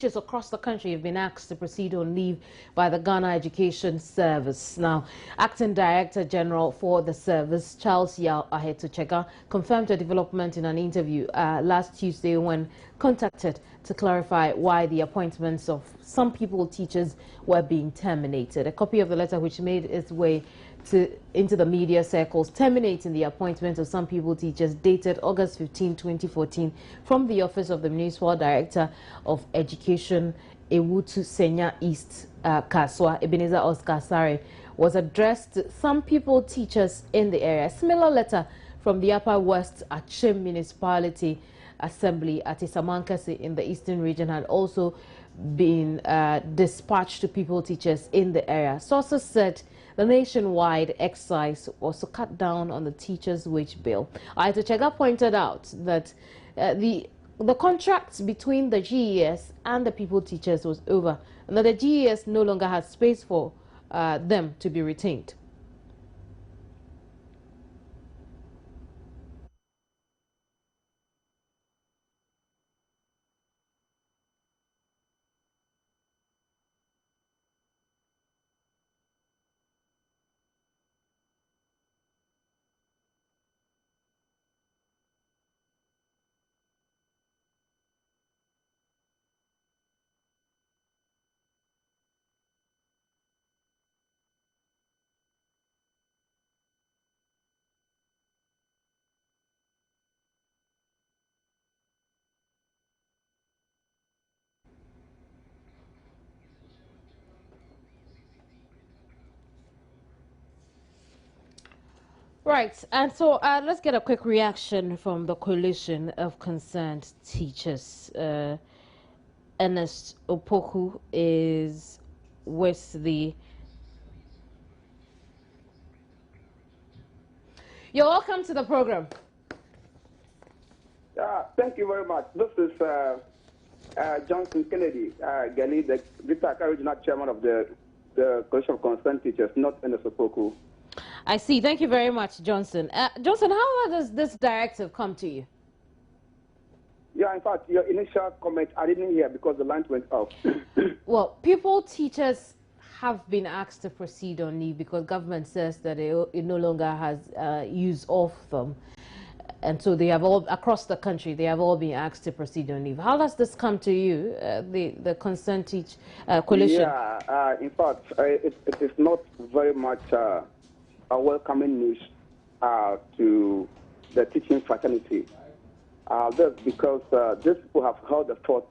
Teachers across the country have been asked to proceed on leave by the Ghana Education Service. Now, Acting Director General for the service, Charles Yao Ahetochega, confirmed the development in an interview last Tuesday when contacted to clarify why the appointments of some pupil teachers were being terminated. A copy of the letter, which made its way into the media circles, terminating the appointment of some pupil teachers, dated August 15, 2014, from the Office of the Municipal Director of Education, Ewutu Senya East, Kaswa, Ebenezer Oscar Sare, was addressed to some pupil teachers in the area. A similar letter from the Upper West Achim Municipality Assembly at Isamankasi in the Eastern region had also been dispatched to pupil teachers in the area. Sources said the nationwide exercise was to cut down on the teachers' wage bill. Ahetochega pointed out that the contract between the GES and the pupil teachers was over, and that the GES no longer had space for them to be retained. Right, and so let's get a quick reaction from the coalition of concerned teachers. Ernest Opoku is with the... You're welcome to the program. Thank you very much. This is Johnson Kennedy, Gali, the Vita Regional Chairman of the Coalition of Concerned Teachers, not Ernest Opoku. I see. Thank you very much, Johnson. Johnson, how does this directive come to you? Yeah, in fact, your initial comment, I didn't hear because the line went off. Well, pupil teachers have been asked to proceed on leave because government says that it no longer has use of them. And so they have all, across the country, they have all been asked to proceed on leave. How does this come to you, the concerned coalition? Yeah, in fact, it is not very much a welcoming news to the teaching fraternity. That's because these people have held the fort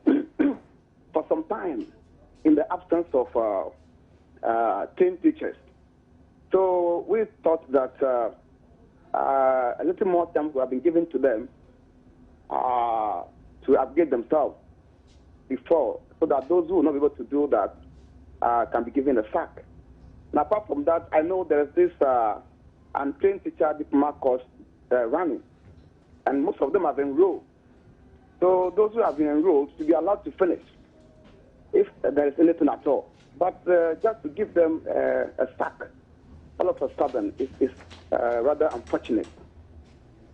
for some time in the absence of trained teachers. So we thought that a little more time would have been given to them to upgrade themselves before, so that those who will not be able to do that can be given a sack. And apart from that, I know there's this untrained teacher diploma course running, and most of them have enrolled. So those who have been enrolled to be allowed to finish, if there is anything at all. But just to give them a sack all of a sudden is rather unfortunate.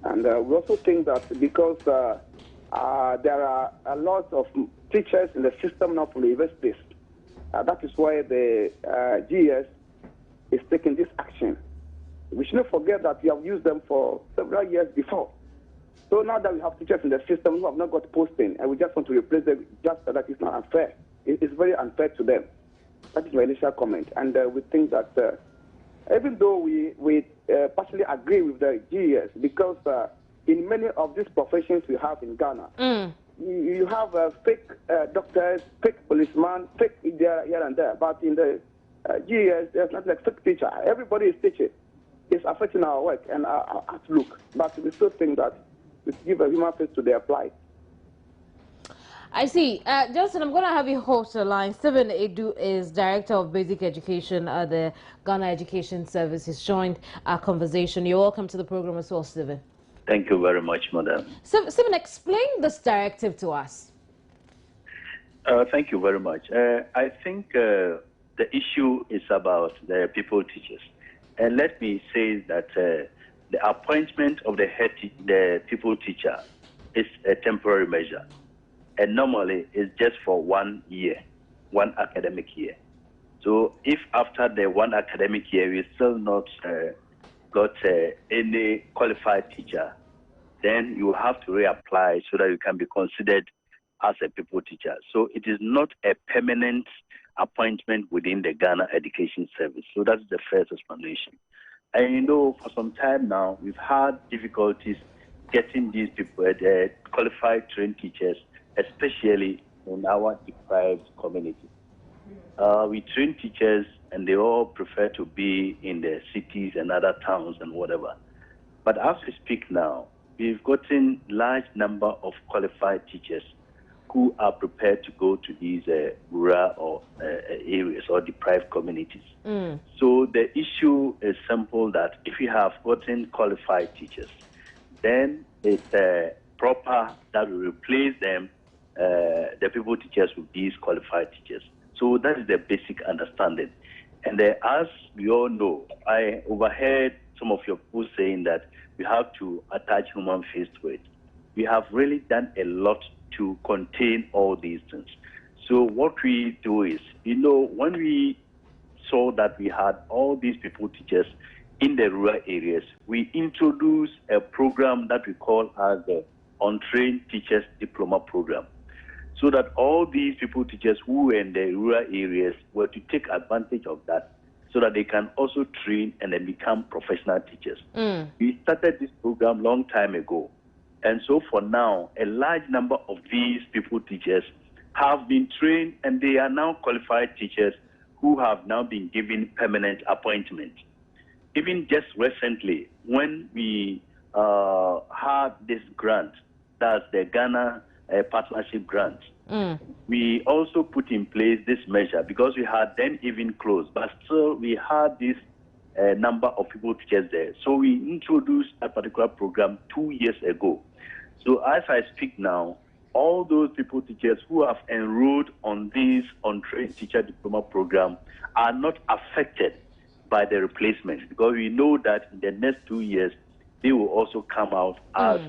And we also think that because there are a lot of teachers in the system now from the universities, that is why the GES is taking this action. We shouldn't forget that we have used them for several years before. So now that we have teachers in the system who have not got posting, and we just want to replace them, just that is not unfair. It's very unfair to them. That is my initial comment. And we think that even though we partially agree with the GES, because in many of these professions we have in Ghana, you have fake doctors, fake policemen, fake here and there. But in the GES, there's not like fake teacher. Everybody is teaching. It's affecting our work and our outlook. But we still think that we give a human face to their plight. I see. Johnson, I'm going to have you host the line. Stephen Edu is Director of Basic Education at the Ghana Education Service. He's joined our conversation. You're welcome to the program as well, Stephen. Thank you very much, madam. Stephen, explain this directive to us. Thank you very much. I think the issue is about the pupil teachers. And let me say that the appointment of the pupil teacher is a temporary measure. and normally it's just for 1 year, 1 academic year. So if after the 1 academic year you still not got any qualified teacher, then you have to reapply so that you can be considered as a pupil teacher. So it is not a permanent appointment within the Ghana Education Service. So that's the first explanation. And you know, for some time now, we've had difficulties getting these people, qualified trained teachers, especially in our deprived community. We train teachers and they all prefer to be in the cities and other towns and whatever. But as we speak now, we've gotten large number of qualified teachers who are prepared to go to these rural or areas or deprived communities. So the issue is simple, that if you have gotten qualified teachers, then it's proper that we replace them, the pupil teachers, with these qualified teachers. So that is the basic understanding. And as we all know, I overheard some of your people saying that we have to attach human face to it. We have really done a lot to contain all these things. So what we do is, you know, when we saw that we had all these people teachers in the rural areas, we introduced a program that we call as the Untrained Teachers Diploma Program, so that all these people teachers who were in the rural areas were to take advantage of that, so that they can also train and then become professional teachers. We started this program long time ago. And so for now, a large number of these people teachers have been trained, and they are now qualified teachers who have now been given permanent appointment. Even just recently, when we had this grant, that's the Ghana Partnership Grant, we also put in place this measure because we had then even closed, but still we had this number of people teachers there. So we introduced a particular program 2 years ago. So as I speak now, all those people teachers who have enrolled on this Untrained Teacher Diploma Program are not affected by the replacement, because we know that in the next 2 years, they will also come out as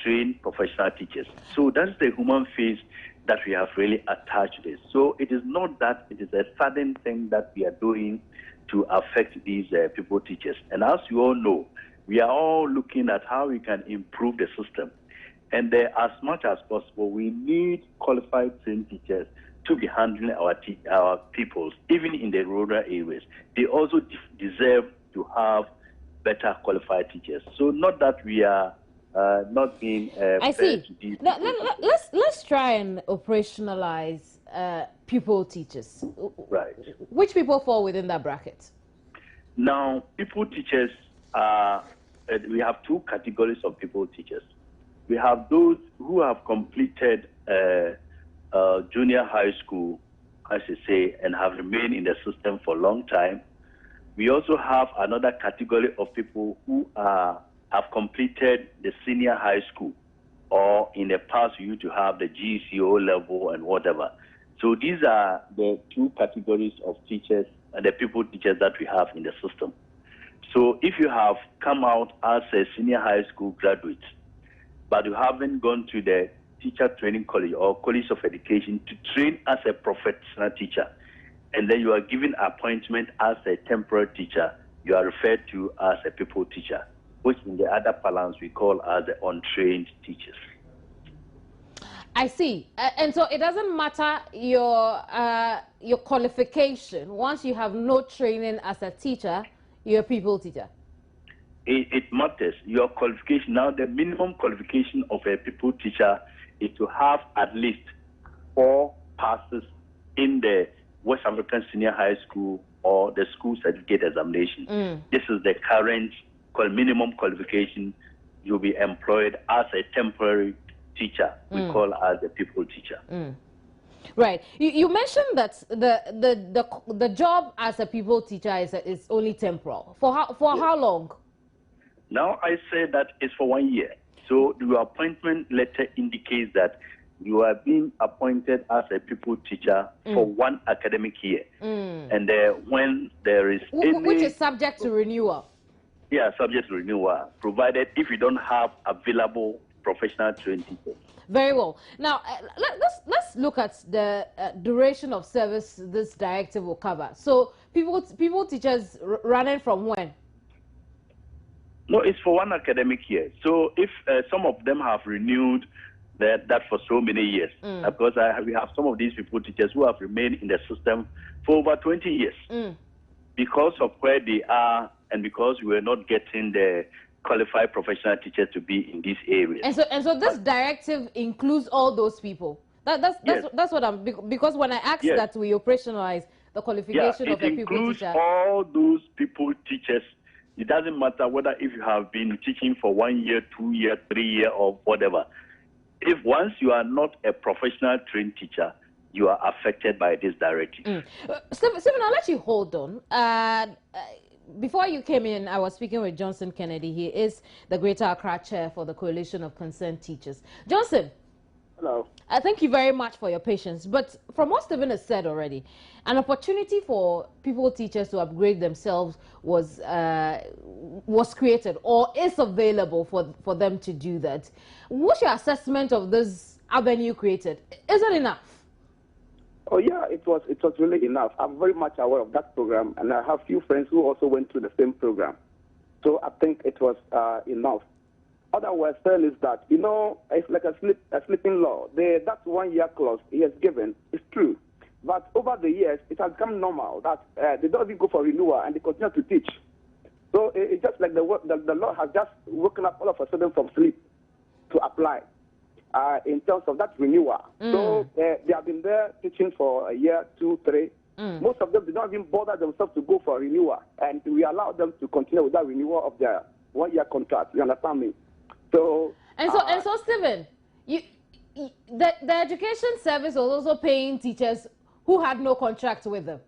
trained professional teachers. So that's the human face that we have really attached to this. So it is not that it is a sudden thing that we are doing to affect these people teachers. And as you all know, we are all looking at how we can improve the system. And as much as possible, we need qualified trained teachers to be handling our pupils, even in the rural areas. They also deserve to have better qualified teachers. So not that we are not being I see. Let's try and operationalize pupil teachers. Right. Which people fall within that bracket? Now, pupil teachers are, we have 2 categories of pupil teachers. We have those who have completed junior high school, I should say, and have remained in the system for a long time. We also have another category of people who have completed the senior high school, or in the past you used to have the GCO level and whatever. So these are the 2 categories of teachers and the pupil teachers that we have in the system. So if you have come out as a senior high school graduate, but you haven't gone to the teacher training college or college of education to train as a professional teacher, and then you are given appointment as a temporary teacher, you are referred to as a pupil teacher, which in the other parlance we call as the untrained teachers. I see. And so it doesn't matter your qualification. Once you have no training as a teacher, you're a pupil teacher. It matters. Your qualification. Now, the minimum qualification of a pupil teacher is to have at least 4 passes in the West African Senior High School or the school certificate examination. This is the current minimum qualification. You'll be employed as a temporary teacher. We call as a pupil teacher. Right. You mentioned that the job as a pupil teacher is only temporal. For how long? Now I say that it's for 1 year. So your appointment letter indicates that you are being appointed as a pupil teacher for 1 academic year. And when there is which is subject to renewal. Yeah, subject to renewal, provided if you don't have available professional trained teachers. Very well. Now, let's look at the duration of service this directive will cover. So, people teachers running from when? No, it's for 1 academic year. So if some of them have renewed that for so many years, because we have some of these people teachers who have remained in the system for over 20 years because of where they are and because we were not getting the qualified professional teachers to be in these areas. And so this directive includes all those people. That's what I'm, because when I asked that we operationalize the qualification of a pupil teacher. It includes all those people teachers. It doesn't matter whether if you have been teaching for 1 year, 2 year, 3 year, or whatever. If once you are not a professional trained teacher, you are affected by this directive. Stephen, I'll let you hold on. Before you came in, I was speaking with Johnson Kennedy. He is the Greater Accra Chair for the Coalition of Concerned Teachers. Johnson. Hello. Thank you very much for your patience. But from what Stephen has said already, an opportunity for pupil teachers to upgrade themselves was created or is available for them to do that. What's your assessment of this avenue created? Is it enough? Oh yeah, it was really enough. I'm very much aware of that program, and I have few friends who also went through the same program. So I think it was enough. Otherwise, saying is that, you know, it's like a sleeping law. That 1 year clause he has given is true. But over the years, it has become normal that they don't even go for renewal and they continue to teach. So it's just like the law has just woken up all of a sudden from sleep to apply in terms of that renewal. So they have been there teaching for a year, 2, 3. Most of them did not even bother themselves to go for renewal. And we allow them to continue with that renewal of their 1 year contract. You understand me? So Stephen, the education service was also paying teachers who had no contract with them.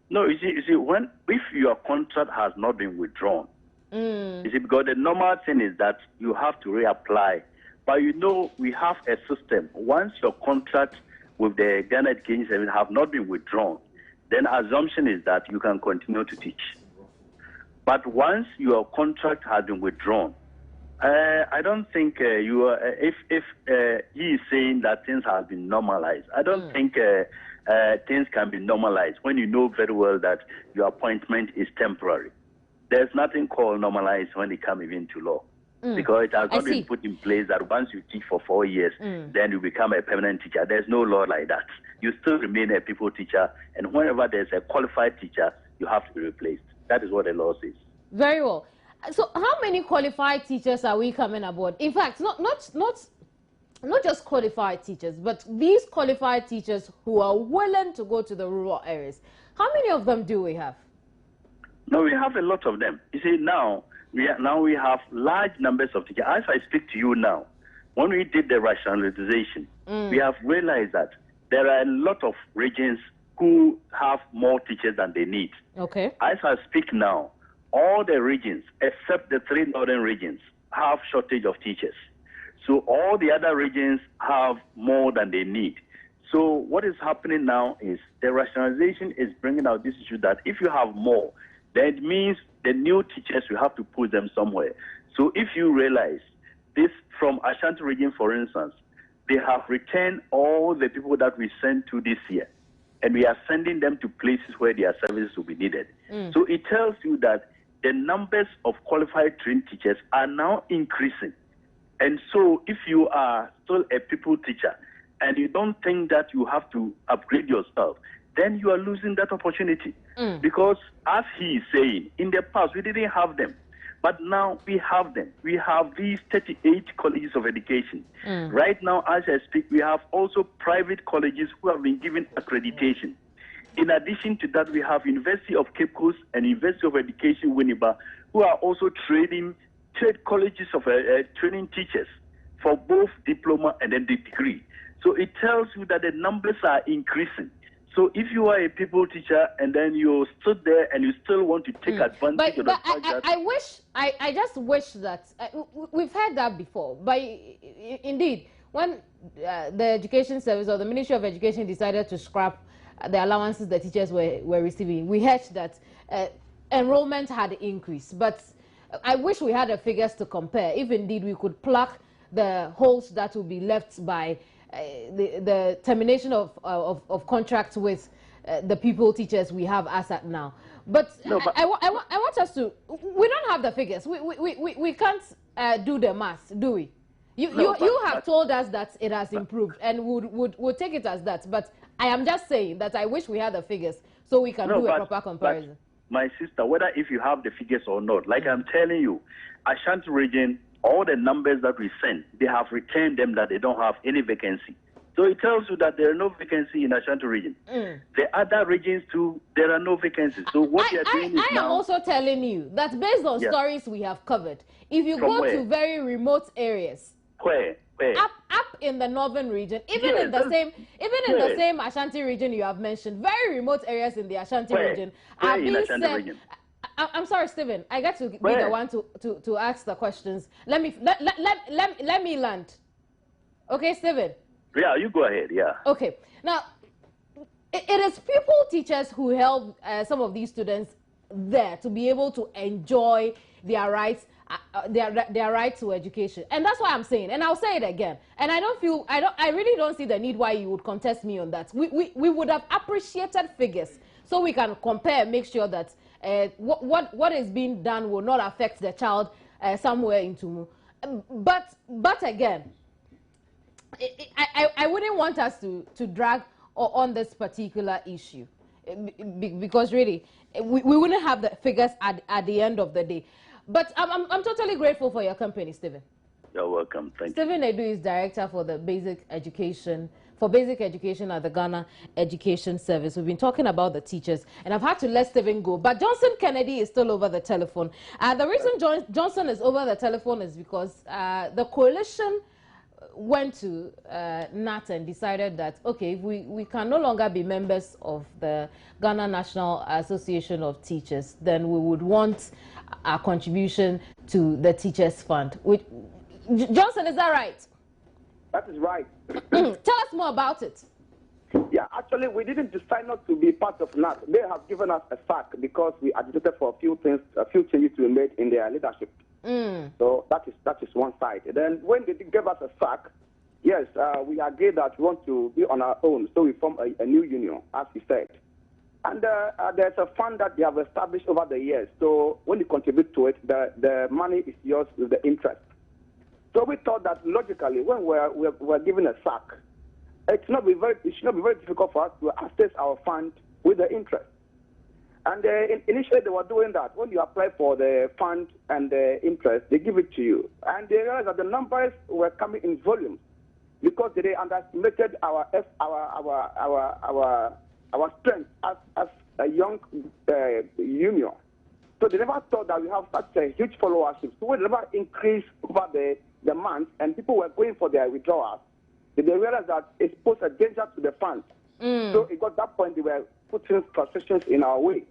No, you see, if your contract has not been withdrawn, you see, because the normal thing is that you have to reapply. But you know, we have a system. Once your contract with the Ghana Education Service have not been withdrawn, then assumption is that you can continue to teach. But once your contract has been withdrawn, I don't think you are, if he is saying that things have been normalized, I don't think things can be normalized when you know very well that your appointment is temporary. There's nothing called normalized when it comes even to law. Because it has not been put in place that once you teach for 4 years, then you become a permanent teacher. There's no law like that. You still remain a pupil teacher, and whenever there's a qualified teacher, you have to be replaced. That is what the law says. Very well. So how many qualified teachers are we coming aboard? In fact, not just qualified teachers, but these qualified teachers who are willing to go to the rural areas. How many of them do we have? No, we have a lot of them. You see, now we have large numbers of teachers. As I speak to you now, when we did the rationalization, we have realized that there are a lot of regions who have more teachers than they need. Okay. As I speak now, all the regions, except the 3 northern regions, have shortage of teachers. So all the other regions have more than they need. So what is happening now is the rationalization is bringing out this issue that if you have more, then it means the new teachers, you have to put them somewhere. So if you realize this from Ashanti region, for instance, they have returned all the people that we sent to this year, and we are sending them to places where their services will be needed. So it tells you that the numbers of qualified trained teachers are now increasing. And so if you are still a pupil teacher and you don't think that you have to upgrade yourself, then you are losing that opportunity. Because as he is saying, in the past we didn't have them, but now we have them. We have these 38 colleges of education. Right now, as I speak, we have also private colleges who have been given accreditation. In addition to that, we have University of Cape Coast and University of Education Winneba, who are also trade colleges of training teachers for both diploma and then the degree. So it tells you that the numbers are increasing. So if you are a pupil teacher and then you stood there and you still want to take advantage of the fact that... I just wish that... we've heard that before. But indeed, when the Education Service or the Ministry of Education decided to scrap the allowances the teachers were receiving, we heard that enrollment had increased. But I wish we had the figures to compare, if indeed we could plug the holes that will be left by the termination of contracts with the pupil teachers we have as at now. But, no, but I want us to, we don't have the figures. We can't do the math, do we? You have told us that it has improved, and would take it as that. But I am just saying that I wish we had the figures so we can do a proper comparison. My sister, whether if you have the figures or not, like I'm telling you, Ashanti region, all the numbers that we sent, they have returned them that they don't have any vacancy. So it tells you that there are no vacancy in Ashanti region. The other regions too, there are no vacancies. So what they are doing is I am also telling you that based on stories we have covered, if you go to very remote areas, where? Up in the northern region, even in the same Ashanti region you have mentioned, very remote areas in the Ashanti region are being said. I'm sorry, Stephen. I got to be the one to ask the questions. Let me land. Okay, Stephen. Yeah, you go ahead. Yeah. Okay. Now, it is pupil teachers who help some of these students there to be able to enjoy their rights. Their right to education, and that's why I'm saying, and I'll say it again, and I really don't see the need why you would contest me on that. We would have appreciated figures so we can compare, make sure that what is being done will not affect the child somewhere into. But again, I wouldn't want us to drag on this particular issue because really we wouldn't have the figures at the end of the day. But I'm totally grateful for your company, Stephen. You're welcome. Thank you. Stephen Edu is director for the basic education at the Ghana Education Service. We've been talking about the teachers, and I've had to let Stephen go. But Johnson Kennedy is still over the telephone. The reason Johnson is over the telephone is because the coalition went to NAT and decided that, okay, we can no longer be members of the Ghana National Association of Teachers, then we would want our contribution to the Teachers Fund. Johnson, is that right? That is right. Tell us more about it. Yeah, actually, we didn't decide not to be part of NAT. They have given us a sack because we agitated for a few changes to be made in their leadership. So that is one side. Then when they gave us a sack, yes, we agreed that we want to be on our own. So we formed a new union, as he said. And there's a fund that they have established over the years. So when you contribute to it, the money is yours with the interest. So we thought that logically, when we're given a sack, it should not be very difficult for us to access our fund with the interest. And initially they were doing that. When you apply for the fund and the interest, they give it to you. And they realized that the numbers were coming in volumes because they underestimated our strength as a young union. So they never thought that we have such a huge followership. So we never increased over the months, and people were going for their withdrawals. They realized that it posed a danger to the fund. So it got that point they were putting frustrations in our way.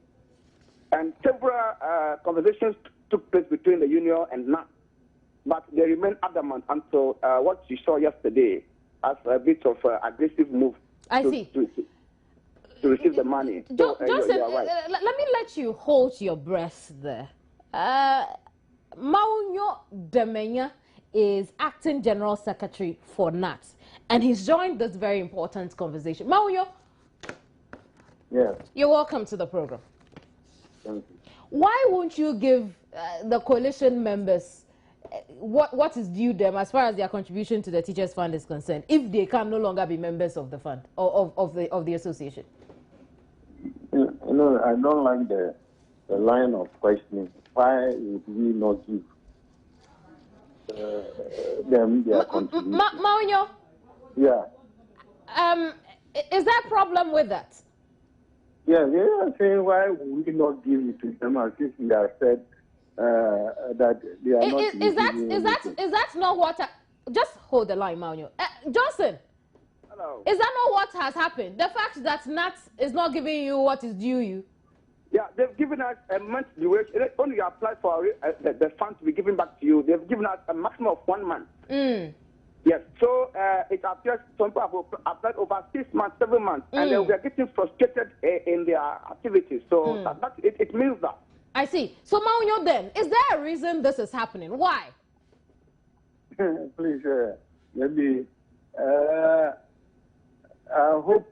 And several conversations took place between the union and NAT, but they remained adamant until what you saw yesterday as a bit of aggressive move to receive the money. Johnson, right. Let me let you hold your breath there. Maunyo Demenya is acting general secretary for NAT, and he's joined this very important conversation. Maunyo, yes, you're welcome to the program. Thank you. Why won't you give the coalition members what is due them as far as their contribution to the Teachers Fund is concerned, if they can no longer be members of the fund or of the association? You know, I don't like the line of questioning. Why would we not give them their contribution? Maunyo? Yeah. Is there a problem with that? Yeah, they are saying why would we not give it to them as if we have said that they are not. Is that not what? Just hold the line, Maunyo. Johnson. Hello. Is that not what has happened? The fact that NAT is not giving you what is due you? Yeah, they've given us a month duration. When you apply for the fund to be given back to you, they've given us a maximum of 1 month. Yes, so it appears some people have applied over 6 months, 7 months, and we are getting frustrated in their activities. So it means that I see. So, Maunyo, then, is there a reason this is happening? Why? Please, maybe. I hope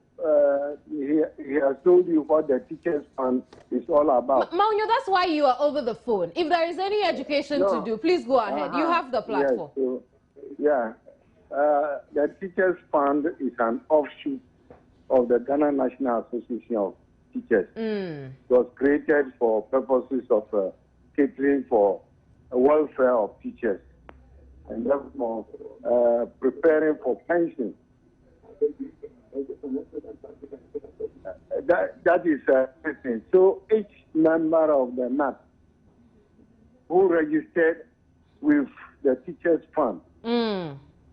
he has told you what the teachers fund is all about. Maunyo, that's why you are over the phone. If there is any education to do, please go ahead. You have the platform. Yes, so, yeah. The teachers fund is an offshoot of the Ghana National Association of Teachers. It was created for purposes of catering for the welfare of teachers and therefore preparing for pension. That is everything. So each member of the NAT who registered with the teachers fund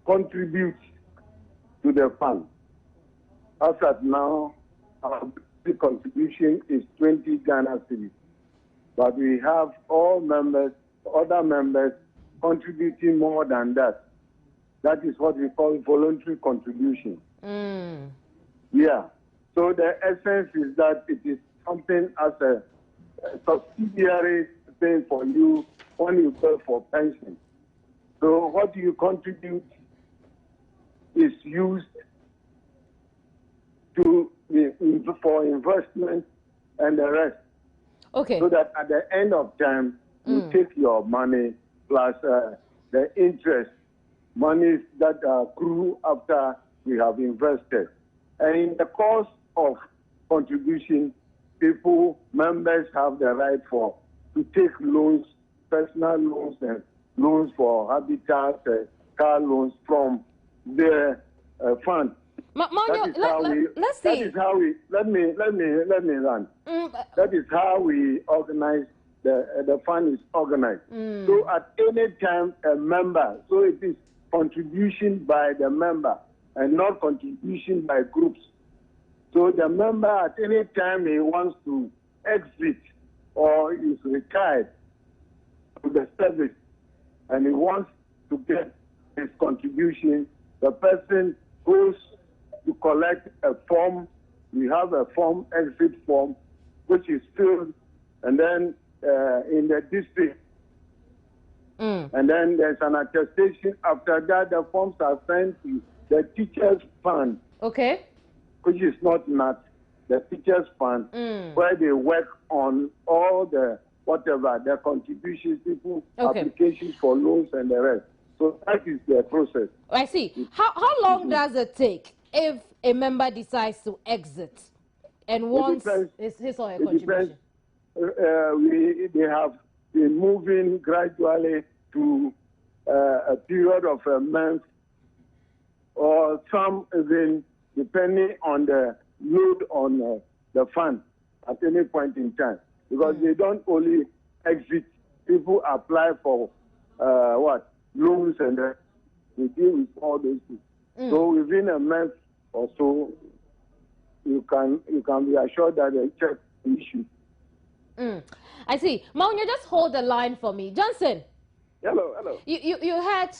contributes to the fund. As at now, our contribution is 20 Ghana cedis, but we have all members, other members, contributing more than that. That is what we call voluntary contribution. Yeah. So the essence is that it is something as a subsidiary thing for you when you go for pension. So what you contribute is used for investment and the rest. Okay. So that at the end of time, you take your money plus the interest, monies that accrue after we have invested. And in the course of contribution, members have the right to take loans, personal loans and loans for habitat, car loans from their fund. Let's see. That is how we, let me run. That is how we organize, the fund is organized. So at any time, a member, so it is contribution by the member and not contribution by groups. So the member at any time he wants to exit or is retired to the service and he wants to get his contribution, the person goes to collect a form. We have a form, exit form, which is filled, and then in the district. And then there's an attestation. After that, the forms are sent to the teachers' fund. Okay. Which is not the teachers' fund, where they work on all the the contributions, applications for loans and the rest. So that is the process. I see. How long does it take if a member decides to exit and wants his or her contribution? They have been moving gradually to a period of a month, or some even depending on the load on the fund at any point in time. Because they don't only exit, people apply for loans and they deal with all those things. So within a month or so, you can be assured that they check the issue. I see. Maunyo, just hold the line for me. Johnson. Hello. You had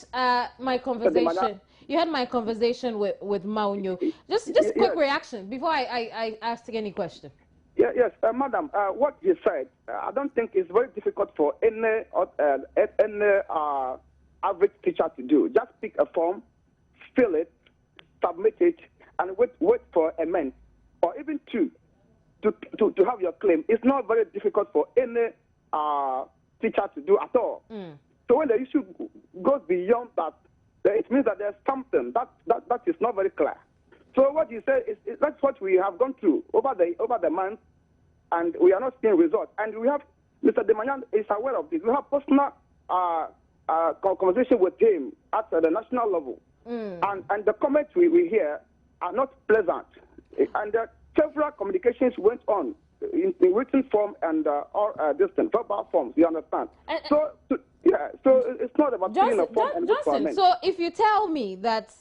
my conversation. You had my conversation with Maunyo. Just quick reaction before I ask any question. Yes, madam. What you said, I don't think it's very difficult for any average teacher to do. Just pick a form, fill it, submit it, and wait for a month or even two to have your claim. It's not very difficult for any teacher to do at all. So when the issue goes beyond that, it means that there's something that is not very clear. So what you say is that's what we have gone through over the month, and we are not seeing results. And we have Mr. Demanyan is aware of this. We have personal conversation with him at the national level, and the comments we hear are not pleasant. And several communications went on in written form and distant verbal forms. You understand? So it's not about filling a form and wait for a month. So if you tell me that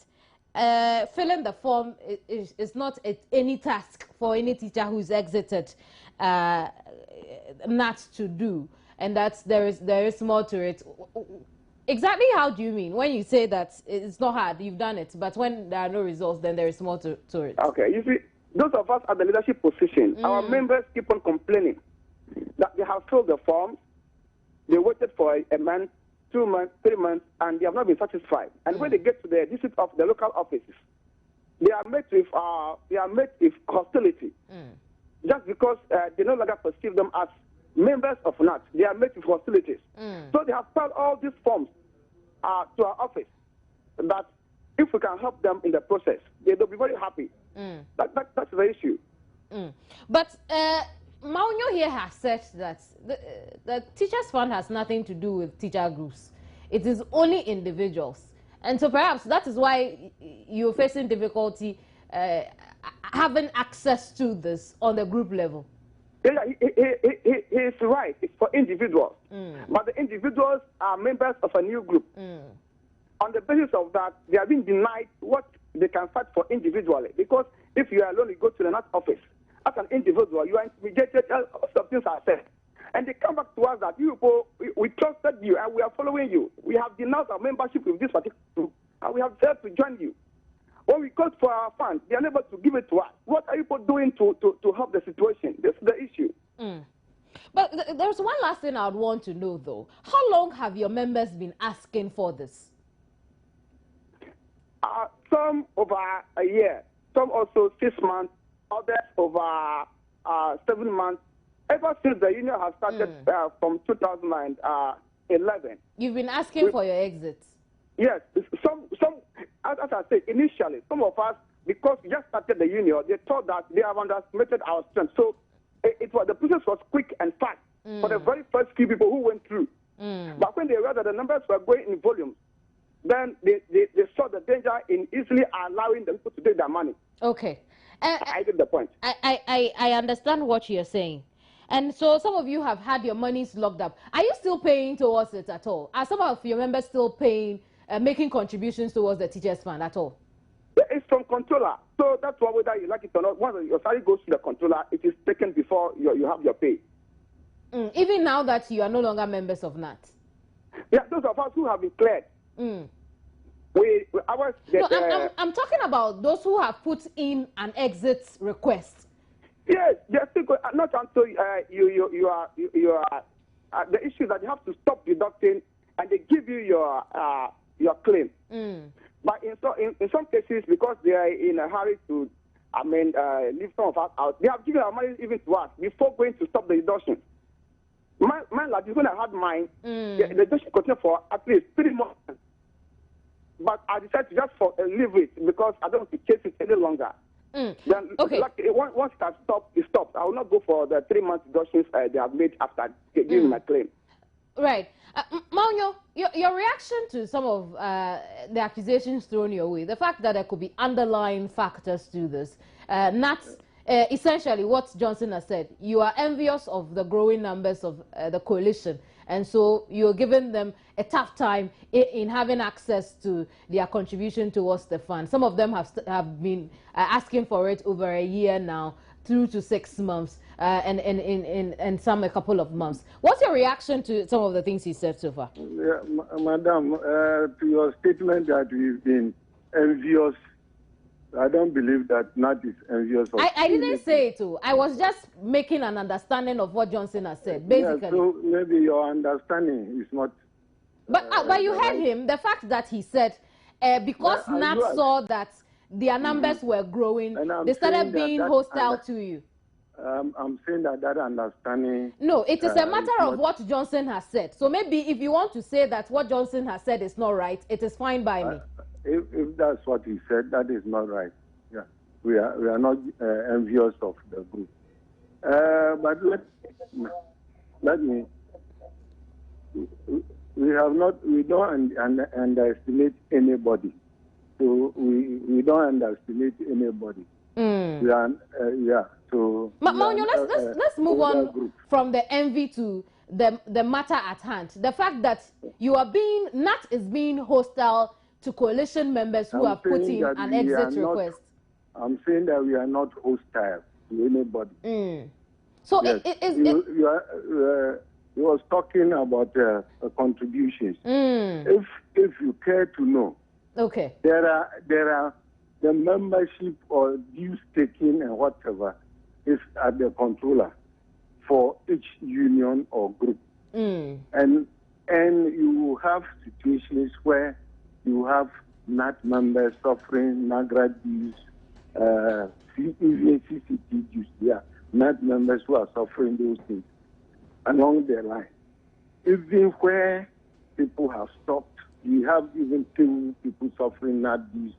filling the form is not any task for any teacher who's exited not to do, and that there is more to it. Exactly how do you mean when you say that it's not hard, you've done it, but when there are no results, then there is more to it? Okay, you see, those of us at the leadership position, our members keep on complaining that they have filled the forms, they waited for a month, 2 months, 3 months, and they have not been satisfied. And when they get to the district of the local offices, they are met with hostility. Just because they no longer perceive them as members of NAT, they are met with hostilities. So they have filed all these forms to our office that if we can help them in the process, they'll be very happy. That's the issue. But Maunyo here has said that the Teachers Fund has nothing to do with teacher groups. It is only individuals. And so perhaps that is why you're facing difficulty having access to this on the group level. Yeah, he is right. It's for individuals. But the individuals are members of a new group. On the basis of that, they are being denied what they can fight for individually. Because if you are alone, you go to the NAT office. As an individual, you are intimidated, some things are said. And they come back to us that you people, we trusted you and we are following you. We have denounced our membership with this particular group and we have said to join you. When we called for our funds, they are unable to give it to us. What are you people doing to help the situation? This is the issue. But there's one last thing I would want to know, though. How long have your members been asking for this? Some over a year, some also 6 months, others over 7 months. Ever since the union has started from 2011. You've been asking for your exit? Yes. Some, as I said, initially, some of us, because we just started the union, they thought that they have underestimated our strength. So the process was quick and fast for the very first few people who went through. But when they realized that the numbers were going in volume, then they saw the danger in easily allowing the people to take their money. Okay. I get the point. I understand what you're saying. And so some of you have had your monies locked up. Are you still paying towards it at all? Are some of your members still paying, making contributions towards the Teachers Fund at all? It's from controller. So that's why whether you like it or not, once your salary goes to the controller, it is taken before you have your pay. Even now that you are no longer members of NAT? Yeah, those of us who have been cleared. I'm talking about those who have put in an exit request. Yes, they're still going, not until you are the issue is that you have to stop deducting and they give you your claim. But in some cases, because they are in a hurry to leave some of us out, they have given our money even to us before going to stop the deduction. Mine, like when I had mine, the deduction continued for at least 3 months. But I decided to just leave it because I don't want to chase it any longer. Then, okay. Like, once it has stopped, it stopped. I will not go for the 3 month deductions they have made after giving my claim. Right. Maunyo, your reaction to some of the accusations thrown your way, the fact that there could be underlying factors to this, not essentially what Johnson has said, you are envious of the growing numbers of the coalition, and so you're giving them a tough time in having access to their contribution towards the fund. Some of them have been asking for it over a year now, 2 to 6 months, and some a couple of months. What's your reaction to some of the things he said so far? Yeah, Madam, to your statement that we've been envious, I don't believe that NAT is envious of I didn't say it too. I was just making an understanding of what Johnson has said, basically. Yeah, so maybe your understanding is not... But you heard him, the fact that he said, because NAT saw that their numbers were growing, they started being hostile to you. I'm saying that understanding... No, it is a matter of what Johnson has said. So maybe if you want to say that what Johnson has said is not right, it is fine by me. If that's what he said, that is not right. Yeah, we are not envious of the group. But let me. We don't underestimate anybody. So we don't underestimate anybody. We are so. Maunyo, let's move on from the envy to the matter at hand. The fact that NAT is being hostile to coalition members who have put in an exit request. I'm saying that we are not hostile to anybody. So yes. He was talking about contributions. If you care to know, okay, there are the membership or dues taking and whatever is at the controller. for each union or group. And you have situations where you have NAT members suffering NAGRA dues, even CCT dues. Yeah, NAT members who are suffering those things along their line. Even where people have stopped, we have even people suffering NAT dues,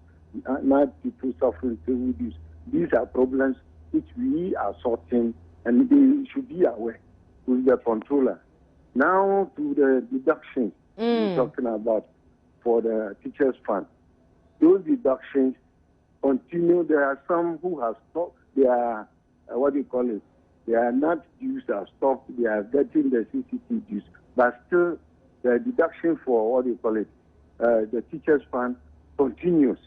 NAT people suffering table dues. These are problems which we are sorting, and they should be aware with the controller. Now to the deductions we're talking about for the teachers' fund. Those deductions continue. There are some who have stopped their, their NAT dues are stopped. They are getting the CCT dues, but still the deduction for the teachers' fund continues.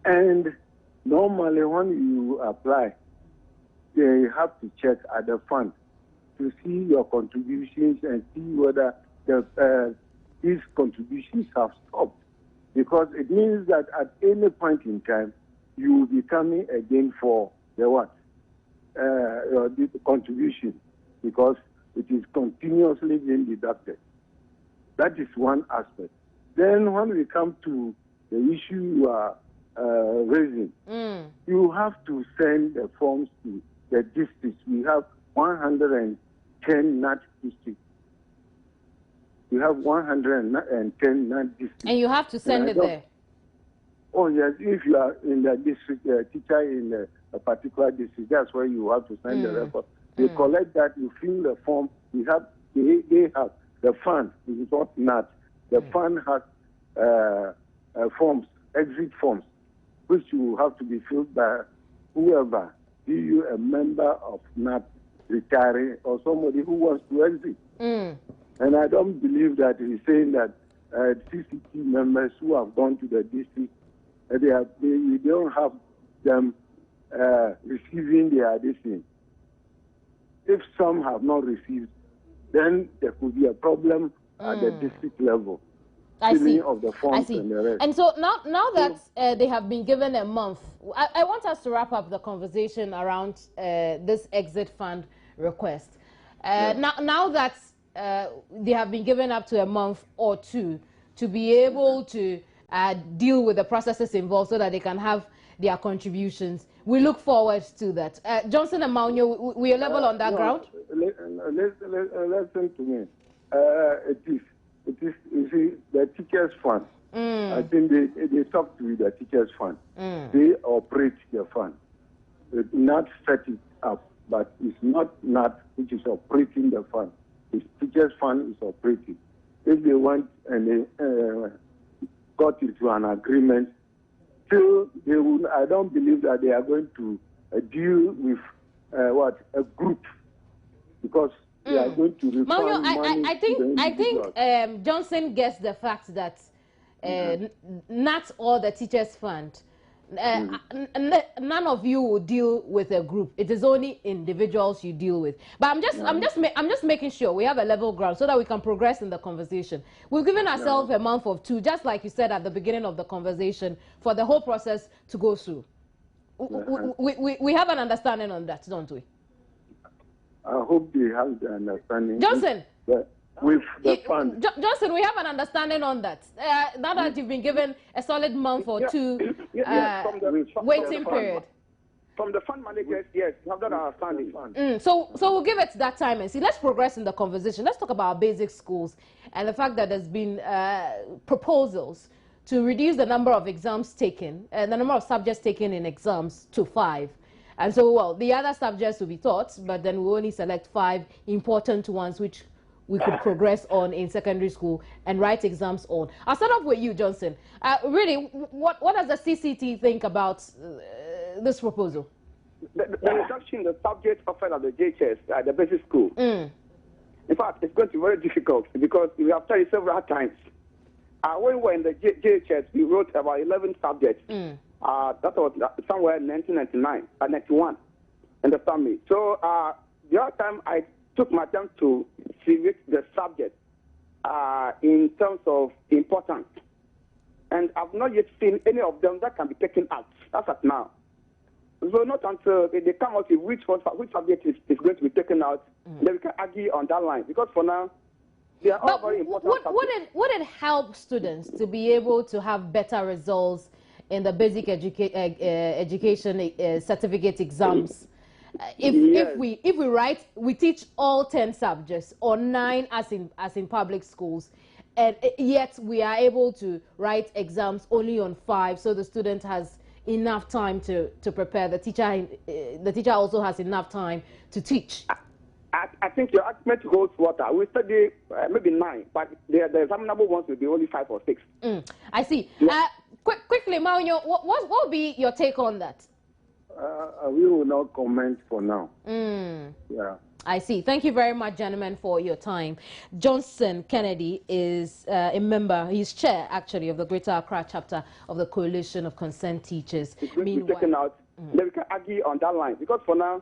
And normally when you apply, they have to check at the fund to see your contributions and see whether these contributions have stopped. Because it means that at any point in time, you will be coming again for the contribution, because it is continuously being deducted. That is one aspect. Then when we come to the issue you are raising, you have to send the forms to the districts. We have 110 NAT districts. We have 110 NAT districts. And you have to send it there. Oh, yes. If you are in the district, teacher in a particular district, that's where you have to send the record. They collect that, you fill the form. They have the fund. It is not NAT. The fund has forms, exit forms, which will have to be filled by whoever, be you a member of NAT, retiring, or somebody who wants to exit. And I don't believe that he's saying that CCT members who have gone to the district, we don't have them receiving their addition. If some have not received, then there could be a problem at the district level. I see. Of the forms and the rest. And so now that they have been given a month, I want us to wrap up the conversation around this exit fund request. Now that they have been given up to a month or two to be able to deal with the processes involved so that they can have their contributions, we look forward to that. Johnson and Maunyo, we are level on that ground? Listen to me. It is, you see, the teachers' fund. I think they talk to the teachers' fund. They operate the fund. It's not set it up, but it's not NAT which is operating the fund. The teachers' fund is operating. If they want and they got into an agreement, still they will. I don't believe that they are going to deal with a group, because they are going to refund money. I think Johnson gets the fact that not all the teachers' fund. None of you will deal with a group. It is only individuals you deal with. But I'm just making sure we have a level ground so that we can progress in the conversation. We've given ourselves a month or two, just like you said at the beginning of the conversation, for the whole process to go through. We have an understanding on that, don't we? I hope they have the understanding. Johnson. With the fund. Johnson, we have an understanding on that. Now that you've been given a solid month or two waiting period. From the fund managers, yes, we have that understanding. So we'll give it that time and see. Let's progress in the conversation. Let's talk about basic schools and the fact that there's been proposals to reduce the number of exams taken, the number of subjects taken in exams to 5. And so, well, the other subjects will be taught, but then we'll only select 5 important ones which we could progress on in secondary school and write exams on. I'll start off with you, Johnson. Really, what does the CCT think about this proposal? The reduction in the subject offered at the JHS, at the basic school. In fact, it's going to be very difficult because we have tried it several times. When we were in the JHS, we wrote about 11 subjects. That was somewhere in 1999, 91, understand me. So the other time I took my time to select the subject in terms of importance. And I've not yet seen any of them that can be taken out. That's at now. So not until they come out with which subject is going to be taken out, then we can argue on that line. Because for now, they are all very important subjects. Would it help students to be able to have better results in the basic education certificate exams? If we teach all 10 subjects or 9 as in public schools, and yet we are able to write exams only on 5, so the student has enough time to prepare. The teacher also has enough time to teach. I think your argument holds water. We study maybe 9, but the examinable ones will be only 5 or 6. I see. Yeah. Quickly, Maunyo, what will be your take on that? We will not comment for now. Yeah. I see. Thank you very much, gentlemen, for your time. Johnson Kennedy is a member, he's chair, actually, of the Greater Accra chapter of the Coalition of Concerned Teachers. It's going to be taken out. Then we can argue on that line. Because for now,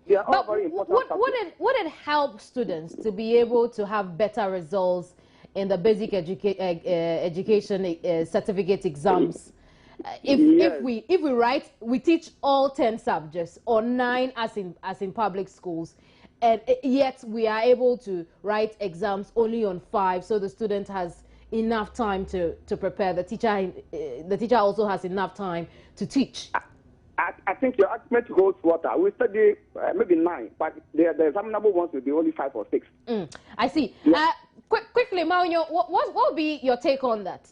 they are all very important subjects. Would it help students to be able to have better results in the basic education certificate exams? If we teach all 10 subjects or 9 as in public schools, and yet we are able to write exams only on 5, so the student has enough time to prepare. The teacher also has enough time to teach. I think your argument holds water. We study maybe 9, but the examinable ones will be only 5 or 6. I see. Yeah. Quickly, Maunyo, what will be your take on that?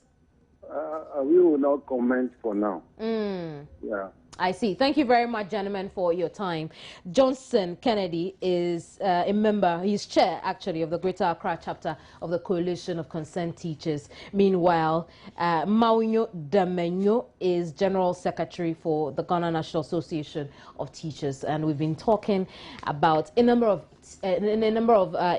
We will not comment for now. Yeah. I see. Thank you very much, gentlemen, for your time. Johnson Kennedy is a member, he's chair, actually, of the Greater Accra chapter of the Coalition of Concerned Teachers. Meanwhile, Maunyo Damenyo is General Secretary for the Ghana National Association of Teachers. And we've been talking about a number of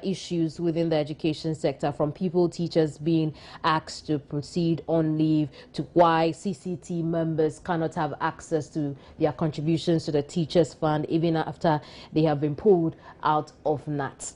issues within the education sector, from people, teachers being asked to proceed on leave, to why CCT members cannot have access to their contributions to the Teachers Fund even after they have been pulled out of NAT.